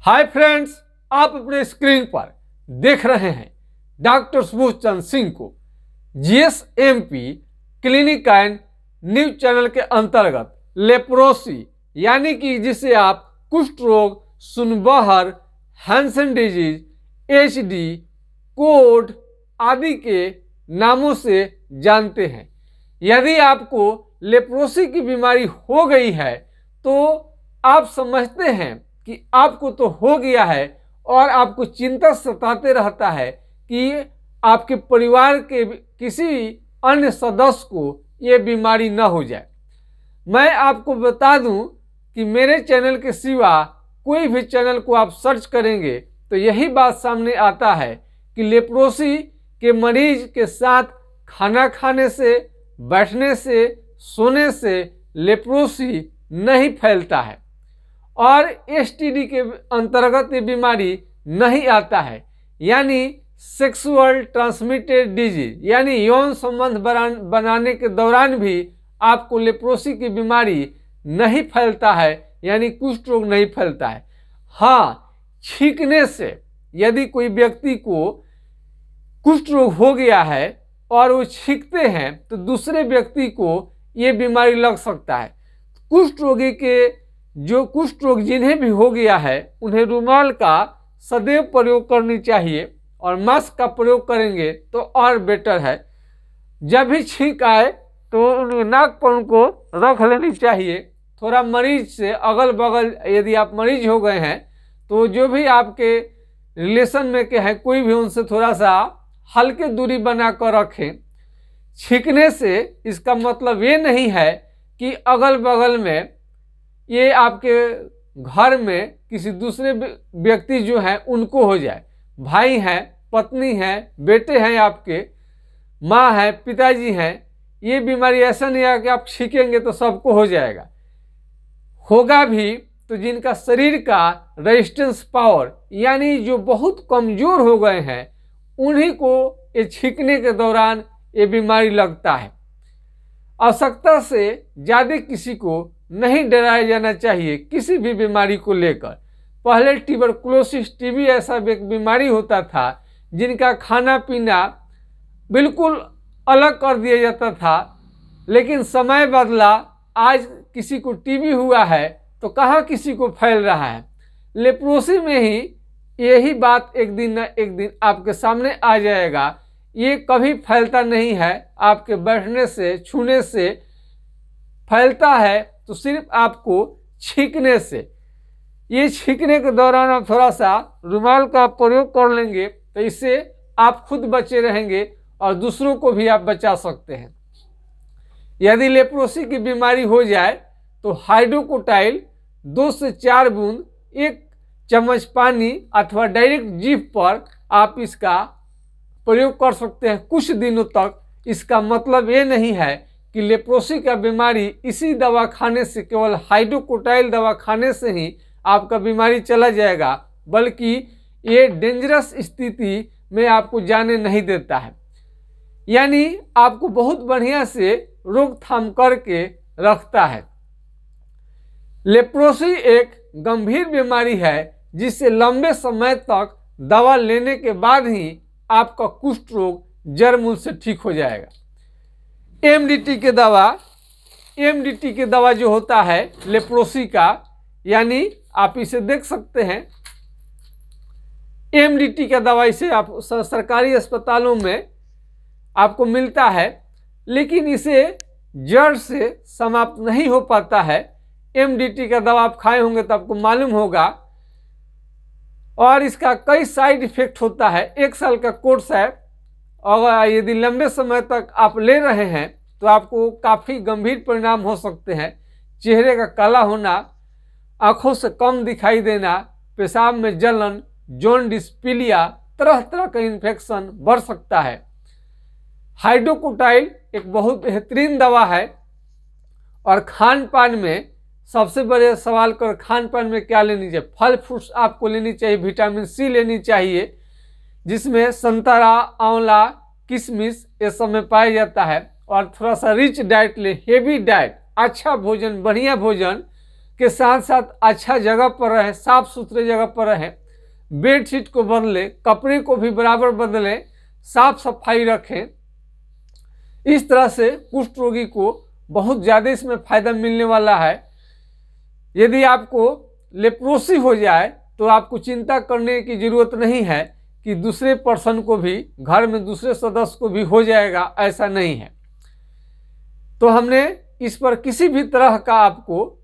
Hi friends, आप अपने screen पर देख रहे हैं डॉक्टर सुबोध चंद्र सिंह को जीएसएमपी क्लिनिक एंड न्यूज चैनल के अंतर्गत लेप्रोसी यानी कि जिसे आप कुष्ठ रोग, सुनबहर, हैंसन डिजीज, एचडी, कोड आदि के नामों से जानते हैं। यदि आपको लेप्रोसी की बीमारी हो गई है तो आप समझते हैं कि आपको तो हो गया है और आपको चिंता सताते रहता है कि आपके परिवार के किसी अन्य सदस्य को ये बीमारी न हो जाए। मैं आपको बता दूं कि मेरे चैनल के सिवा कोई भी चैनल को आप सर्च करेंगे तो यही बात सामने आता है कि लेप्रोसी के मरीज के साथ खाना खाने से, बैठने से, सोने से लेप्रोसी नहीं फैलता है और एसटीडी के अंतर्गत ये बीमारी नहीं आता है, यानी सेक्सुअल ट्रांसमिटेड डिजीज, यानी यौन संबंध बनाने के दौरान भी आपको लेप्रोसी की बीमारी नहीं फैलता है, यानी कुष्ठ रोग नहीं फैलता है। हाँ, छींकने से यदि कोई व्यक्ति को कुष्ठ रोग हो गया है और वो छींकते हैं तो दूसरे व्यक्ति को ये बीमारी लग सकता है। कुष्ठ रोगी के जो कुष्ठ रोग जिन्हें भी हो गया है उन्हें रुमाल का सदैव प्रयोग करनी चाहिए और मास्क का प्रयोग करेंगे तो और बेटर है। जब भी छींक आए तो नाक पर उनको रख लेनी चाहिए। थोड़ा मरीज से अगल बगल, यदि आप मरीज हो गए हैं तो जो भी आपके रिलेशन में के हैं कोई भी उनसे थोड़ा सा हल्के दूरी बना कर रखें। छींकने से इसका मतलब ये नहीं है कि अगल बगल में ये आपके घर में किसी दूसरे व्यक्ति जो हैं उनको हो जाए। भाई हैं, पत्नी हैं, बेटे हैं, आपके माँ हैं, पिताजी हैं, ये बीमारी ऐसा नहीं है कि आप छींकेंगे तो सबको हो जाएगा। होगा भी तो जिनका शरीर का रेजिस्टेंस पावर यानी जो बहुत कमज़ोर हो गए हैं उन्हीं को ये छींकने के दौरान ये बीमारी लगता है। आवश्यकता से ज़्यादा किसी को नहीं डराया जाना चाहिए किसी भी बीमारी को लेकर। पहले ट्यूबरकुलोसिस, टीबी ऐसा एक बीमारी होता था जिनका खाना पीना बिल्कुल अलग कर दिया जाता था, लेकिन समय बदला। आज किसी को टीबी हुआ है तो कहाँ किसी को फैल रहा है। लेप्रोसी में ही यही बात एक दिन न एक दिन आपके सामने आ जाएगा। ये कभी फैलता नहीं है, आपके बैठने से, छूने से फैलता है तो सिर्फ आपको छींकने से। ये छींकने के दौरान आप थोड़ा सा रुमाल का प्रयोग कर लेंगे तो इससे आप खुद बचे रहेंगे और दूसरों को भी आप बचा सकते हैं। यदि लेप्रोसी की बीमारी हो जाए तो हाइड्रोकोटाइल 2 से 4 बूंद 1 चम्मच पानी अथवा डायरेक्ट जीभ पर आप इसका प्रयोग कर सकते हैं कुछ दिनों तक। इसका मतलब ये नहीं है कि लेप्रोसी का बीमारी इसी दवा खाने से, केवल हाइड्रोकोटाइल दवा खाने से ही आपका बीमारी चला जाएगा, बल्कि ये डेंजरस स्थिति में आपको जाने नहीं देता है, यानी आपको बहुत बढ़िया से रोकथाम करके रखता है। लेप्रोसी एक गंभीर बीमारी है जिससे लंबे समय तक दवा लेने के बाद ही आपका कुष्ठ रोग जड़ मूल से ठीक हो जाएगा। एमडीटी के दवा जो होता है लेप्रोसी का, यानी आप इसे देख सकते हैं, एमडीटी का दवा इसे आप सरकारी अस्पतालों में आपको मिलता है, लेकिन इसे जड़ से समाप्त नहीं हो पाता है। एमडीटी का दवा आप खाए होंगे तो आपको मालूम होगा और इसका कई साइड इफेक्ट होता है। 1 साल का कोर्स है और यदि लंबे समय तक आप ले रहे हैं तो आपको काफ़ी गंभीर परिणाम हो सकते हैं। चेहरे का काला होना, आँखों से कम दिखाई देना, पेशाब में जलन, जॉन्डिस, पीलिया, तरह तरह का इन्फेक्शन बढ़ सकता है। हाइड्रोकोटाइल एक बहुत बेहतरीन दवा है और खान पान में सबसे बड़े सवाल कर खान पान में क्या लेनी चाहिए। फल फ्रूट्स आपको लेनी चाहिए, विटामिन सी लेनी चाहिए जिसमें संतरा, आंवला, किशमिश ये सब में पाया जाता है। और थोड़ा सा रिच डाइट ले, हेवी डाइट, अच्छा भोजन, बढ़िया भोजन के साथ साथ अच्छा जगह पर रहें, साफ सुथरे जगह पर रहें, बेडशीट को बदलें, कपड़े को भी बराबर बदलें, साफ सफाई रखें। इस तरह से कुष्ठ रोगी को बहुत ज़्यादा इसमें फ़ायदा मिलने वाला है। यदि आपको लेप्रोसी हो जाए तो आपको चिंता करने की ज़रूरत नहीं है कि दूसरे पर्सन को भी, घर में दूसरे सदस्य को भी हो जाएगा, ऐसा नहीं है। तो हमने इस पर किसी भी तरह का आपको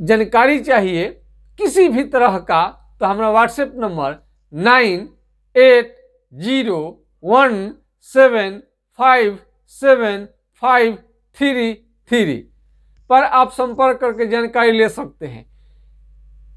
जानकारी चाहिए, किसी भी तरह का, तो हमारा व्हाट्सएप नंबर 9801757533 पर आप संपर्क करके जानकारी ले सकते हैं।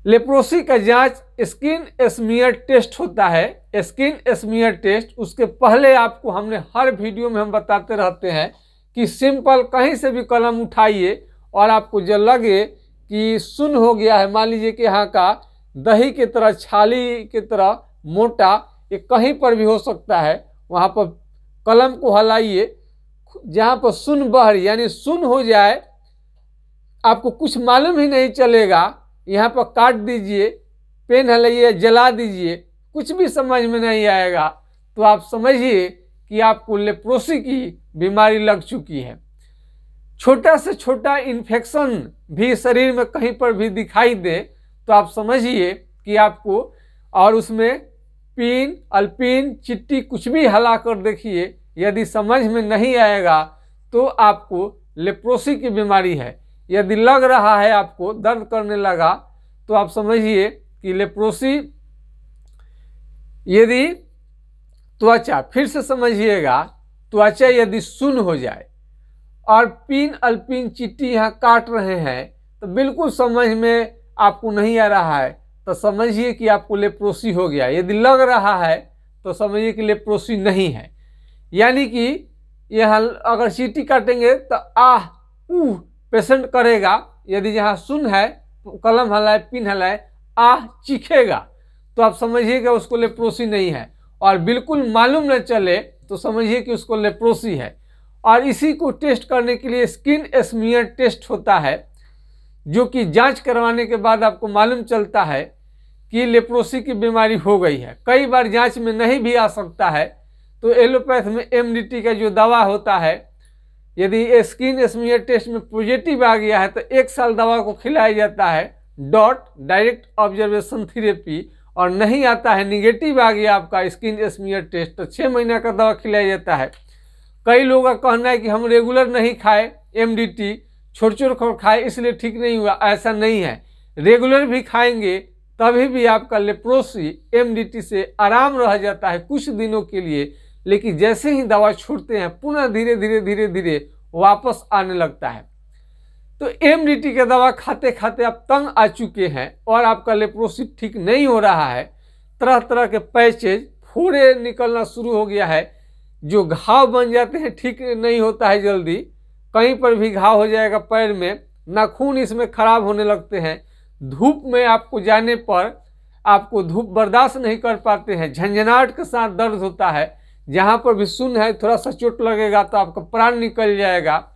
लेप्रोसी का जांच स्किन स्मीयर टेस्ट होता है। स्किन स्मीयर टेस्ट, उसके पहले आपको हमने हर वीडियो में हम बताते रहते हैं कि सिंपल कहीं से भी कलम उठाइए और आपको जो लगे कि सुन्न हो गया है, मान लीजिए कि यहाँ का दही की तरह, छाली की तरह मोटा, ये कहीं पर भी हो सकता है, वहाँ पर कलम को हलाइए, जहाँ पर सुन्न बह रही यानी सुन्न हो जाए, आपको कुछ मालूम ही नहीं चलेगा, यहाँ पर काट दीजिए, पेन हलाइए, जला दीजिए, कुछ भी समझ में नहीं आएगा, तो आप समझिए कि आपको लेप्रोसी की बीमारी लग चुकी है। छोटा से छोटा इन्फेक्शन भी शरीर में कहीं पर भी दिखाई दे तो आप समझिए कि आपको, और उसमें पिन, अल्पिन, चिट्टी कुछ भी हला कर देखिए, यदि समझ में नहीं आएगा तो आपको लेप्रोसी की बीमारी है। यदि लग रहा है आपको, दर्द करने लगा, तो आप समझिए कि लेप्रोसी। यदि त्वचा, फिर से समझिएगा, त्वचा यदि सुन्न हो जाए और पिन, अल्पिन, चिट्टी यहाँ काट रहे हैं तो बिल्कुल समझ में आपको नहीं आ रहा है, तो समझिए कि आपको लेप्रोसी हो गया। यदि लग रहा है तो समझिए कि लेप्रोसी नहीं है। यानी कि यह अगर चींटी काटेंगे तो आह ऊह पेशेंट करेगा, यदि जहाँ सुन्न है, कलम हलाए, पिन हलाए, आह चीखेगा, तो आप समझिएगा उसको लेप्रोसी नहीं है। और बिल्कुल मालूम न चले तो समझिए कि उसको लेप्रोसी है। और इसी को टेस्ट करने के लिए स्किन स्मीयर टेस्ट होता है, जो कि जांच करवाने के बाद आपको मालूम चलता है कि लेप्रोसी की बीमारी हो गई है। कई बार जांच में नहीं भी आ सकता है, तो एलोपैथ में MDT का जो दवा होता है, यदि स्किन स्मीयर टेस्ट में पॉजिटिव आ गया है तो 1 साल दवा को खिलाया जाता है, डायरेक्ट ऑब्जर्वेशन थेरेपी, और नहीं आता है, निगेटिव आ गया आपका स्किन स्मीयर टेस्ट, तो 6 महीना का दवा खिलाया जाता है। कई लोगों का कहना है कि हम रेगुलर नहीं खाए MDT, छोड़ खाए इसलिए ठीक नहीं हुआ, ऐसा नहीं है। रेगुलर भी खाएंगे तभी भी आपका लेप्रोसी MDT से आराम रह जाता है कुछ दिनों के लिए, लेकिन जैसे ही दवा छोड़ते हैं पुनः धीरे धीरे वापस आने लगता है। तो MDT की दवा खाते खाते आप तंग आ चुके हैं और आपका लेप्रोसी ठीक नहीं हो रहा है, तरह तरह के पैचेज, फोड़े निकलना शुरू हो गया है, जो घाव बन जाते हैं, ठीक नहीं होता है जल्दी, कहीं पर भी घाव हो जाएगा पैर में, नाखून इसमें खराब होने लगते हैं, धूप में आपको जाने पर आपको धूप बर्दाश्त नहीं कर पाते हैं, झंझनाहट के साथ दर्द होता है, जहाँ पर भी सुन्न है थोड़ा सा चोट लगेगा तो आपका प्राण निकल जाएगा।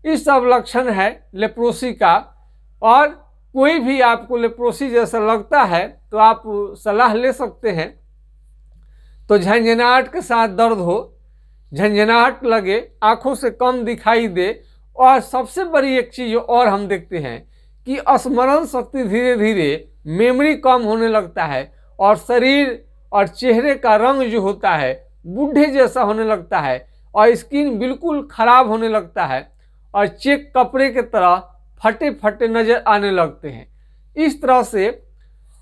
इस सब लक्षण है लेप्रोसी का। और कोई भी आपको लेप्रोसी जैसा लगता है तो आप सलाह ले सकते हैं। तो झंझनाहट के साथ दर्द हो, झंझनाहट लगे, आंखों से कम दिखाई दे, और सबसे बड़ी एक चीज़ और हम देखते हैं कि स्मरण शक्ति धीरे धीरे, मेमोरी कम होने लगता है, और शरीर और चेहरे का रंग जो होता है बूढ़े जैसा होने लगता है, और स्किन बिल्कुल खराब होने लगता है, और चेक कपड़े की तरह फटे फटे नज़र आने लगते हैं। इस तरह से,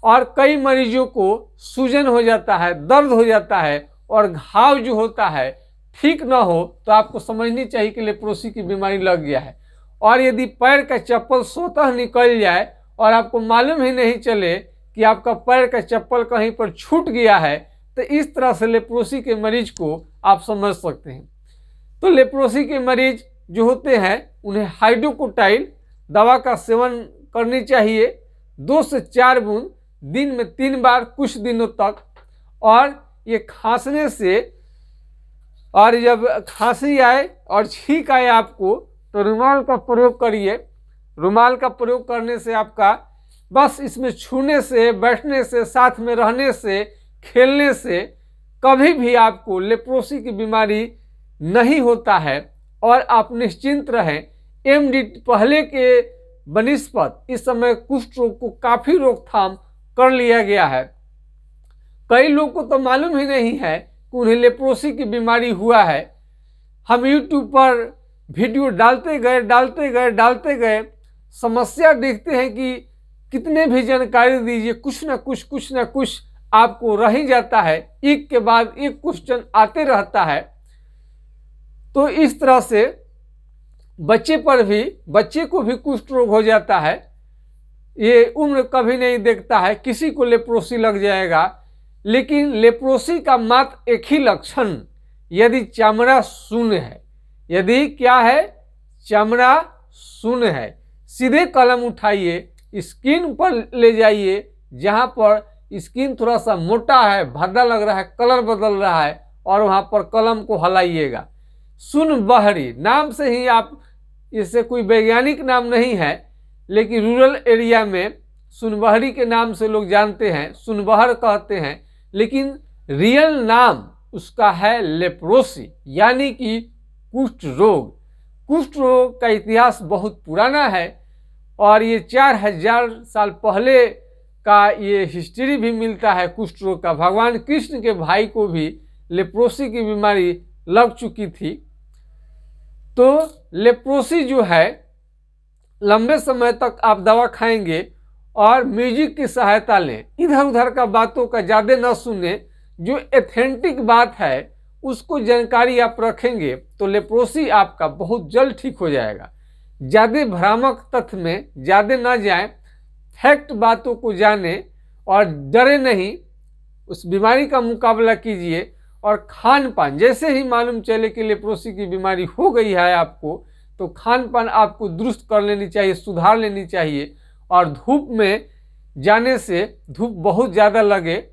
और कई मरीजों को सूजन हो जाता है, दर्द हो जाता है, और घाव जो होता है ठीक ना हो तो आपको समझनी चाहिए कि लेप्रोसी की बीमारी लग गया है। और यदि पैर का चप्पल स्वतः निकल जाए और आपको मालूम ही नहीं चले कि आपका पैर का चप्पल कहीं पर छूट गया है, तो इस तरह से लेप्रोसी के मरीज को आप समझ सकते हैं। तो लेप्रोसी के मरीज जो होते हैं उन्हें हाइड्रोकोटाइल दवा का सेवन करनी चाहिए, 2 से 4 बूंद दिन में 3 बार कुछ दिनों तक। और ये खांसने से, और जब खांसी आए और छींक आए आपको, तो रुमाल का प्रयोग करिए, रुमाल का प्रयोग करने से आपका बस इसमें छूने से, बैठने से, साथ में रहने से, खेलने से कभी भी आपको लेप्रोसी की बीमारी नहीं होता है और आप निश्चिंत रहें। एमडी पहले के बनिस्पत इस समय कुष्ठ रोग को काफ़ी रोकथाम कर लिया गया है। कई लोगों को तो मालूम ही नहीं है कि उन्हें लेप्रोसी की बीमारी हुआ है। हम यूट्यूब पर वीडियो डालते गए समस्या देखते हैं कि कितने भी जानकारी दीजिए, कुछ ना कुछ आपको रह ही जाता है, एक के बाद एक क्वेश्चन आते रहता है। तो इस तरह से बच्चे को भी कुष्ठ रोग हो जाता है। ये उम्र कभी नहीं देखता है, किसी को लेप्रोसी लग जाएगा। लेकिन लेप्रोसी का मात्र एक ही लक्षण, यदि चमड़ा शून्य है, यदि क्या है, चमड़ा शून्य है, सीधे कलम उठाइए, स्किन पर ले जाइए, जहाँ पर स्किन थोड़ा सा मोटा है, भद्दा लग रहा है, कलर बदल रहा है, और वहाँ पर कलम को हलाइएगा। सुनबहरी नाम से ही आप, इससे कोई वैज्ञानिक नाम नहीं है, लेकिन रूरल एरिया में सुनबहरी के नाम से लोग जानते हैं, सुनबहर कहते हैं, लेकिन रियल नाम उसका है लेप्रोसी, यानी कि कुष्ठ रोग। कुष्ठ रोग का इतिहास बहुत पुराना है और ये 4000 साल पहले का ये हिस्ट्री भी मिलता है कुष्ठ रोग का। भगवान कृष्ण के भाई को भी लेप्रोसी की बीमारी लग चुकी थी। तो लेप्रोसी जो है, लंबे समय तक आप दवा खाएंगे और म्यूजिक की सहायता लें, इधर उधर का बातों का ज़्यादा न सुने, जो एथेंटिक बात है उसको जानकारी आप रखेंगे तो लेप्रोसी आपका बहुत जल्द ठीक हो जाएगा। ज़्यादा भ्रामक तथ्य में ज़्यादा न जाएं, फैक्ट बातों को जानें और डरे नहीं, उस बीमारी का मुकाबला कीजिए। और खान पान, जैसे ही मालूम चले कि लेप्रोसी की बीमारी हो गई है आपको, तो खान पान आपको दुरुस्त कर लेनी चाहिए, सुधार लेनी चाहिए। और धूप में जाने से, धूप बहुत ज़्यादा लगे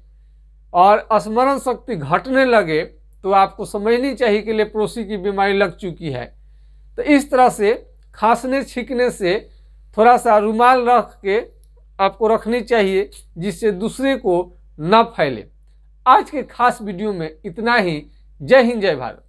और स्मरण शक्ति घटने लगे, तो आपको समझनी चाहिए कि लेप्रोसी की बीमारी लग चुकी है। तो इस तरह से खांसने छींकने से थोड़ा सा रुमाल रख के आपको रखनी चाहिए, जिससे दूसरे को न फैले। आज के खास वीडियो में इतना ही। जय हिंद, जय भारत।